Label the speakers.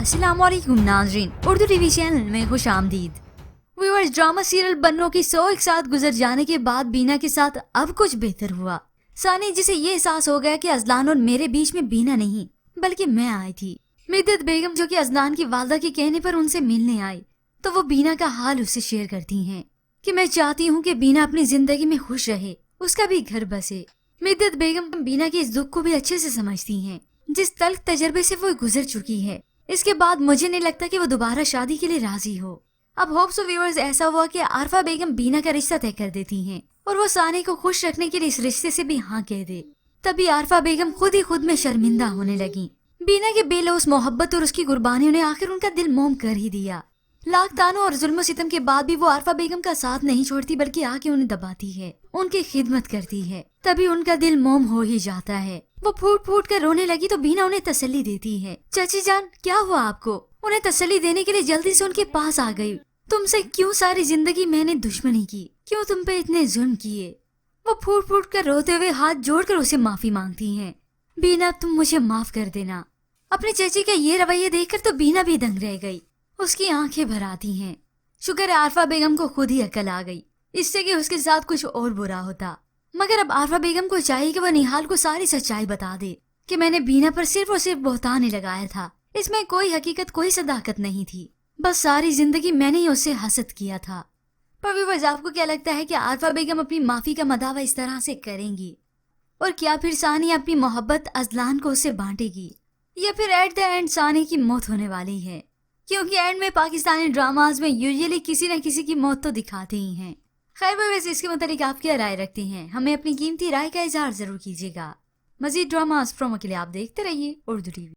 Speaker 1: अस्सलाम वालेकुम नाज़रीन, उर्दू टीवी चैनल में खुश आमदीद। व्यूअर्स, ड्रामा सीरियल बन्नों की 100 एक साथ गुजर जाने के बाद बीना के साथ अब कुछ बेहतर हुआ। सानी जिसे ये एहसास हो गया कि अजलान और मेरे बीच में बीना नहीं बल्कि मैं आई थी। मिद्दत बेगम जो कि अजलान की वालदा के कहने पर उनसे मिलने आई तो वो बीना का हाल उससे शेयर करती हैं कि मैं चाहती हूँ कि बीना अपनी जिंदगी में खुश रहे, उसका भी घर बसे। मिद्दत बेगम बीना के इस दुख को भी अच्छे से समझती हैं, जिस तल्ख तजर्बे से वो गुजर चुकी है। इसके बाद मुझे नहीं लगता कि वो दोबारा शादी के लिए राजी हो। अब होप्स ऑफ व्यूअर्स ऐसा हुआ कि आरफा बेगम बीना का रिश्ता तय कर देती हैं और वो सानी को खुश रखने के लिए इस रिश्ते से भी हाँ कह दे। तभी आरफा बेगम खुद ही खुद में शर्मिंदा होने लगी। बीना के बेलौस मोहब्बत और उसकी कुर्बानियों ने आखिर उनका दिल मोम कर ही दिया। लाख तानों और जुल्म सितम के बाद भी वो आरफा बेगम का साथ नहीं छोड़ती बल्कि आके उन्हें दबाती है, उनकी खिदमत करती है। तभी उनका दिल मोम हो ही जाता है। वो फूट फूट कर रोने लगी तो बीना उन्हें तसल्ली देती है। चाची जान, क्या हुआ आपको? उन्हें तसल्ली देने के लिए जल्दी से उनके पास आ गई। तुमसे क्यों सारी जिंदगी मैंने दुश्मनी की, क्यों तुम पे इतने जुल्म किए? वो फूट फूट कर रोते हुए हाथ जोड़कर उसे माफी मांगती हैं। बीना, तुम मुझे माफ कर देना। अपने चाची का ये रवैया देखकर तो बीना भी दंग रह गई, उसकी आंखें भर आती हैं। शुक्र है आरफा बेगम को खुद ही अकल आ गई, इससे कि उसके साथ कुछ और बुरा होता। मगर अब आरफा बेगम को चाहिए कि वह निहाल को सारी सच्चाई बता दे कि मैंने बीना पर सिर्फ और सिर्फ बहतान ही लगाया था। इसमें कोई हकीकत, कोई सदाकत नहीं थी। बस सारी जिंदगी मैंने ही उससे हसद किया था। पर व्यूअर्स, आपको क्या लगता है कि आरफा बेगम अपनी माफी का मदावा इस तरह से करेंगी? और क्या फिर सानी अपनी मोहब्बत अजलान को उससे बांटेगी, या फिर एट द एंड सानी की मौत होने वाली है? क्योंकि एंड में पाकिस्तानी ड्रामाज में यूजुअली किसी न किसी की मौत तो दिखाते ही हैं। खैर, वैसे इसके मुताबिक आप क्या राय रखते हैं? हमें अपनी कीमती राय का इजहार जरूर कीजिएगा। मजीद ड्रामास प्रोमो के लिए आप देखते रहिए उर्दू टीवी।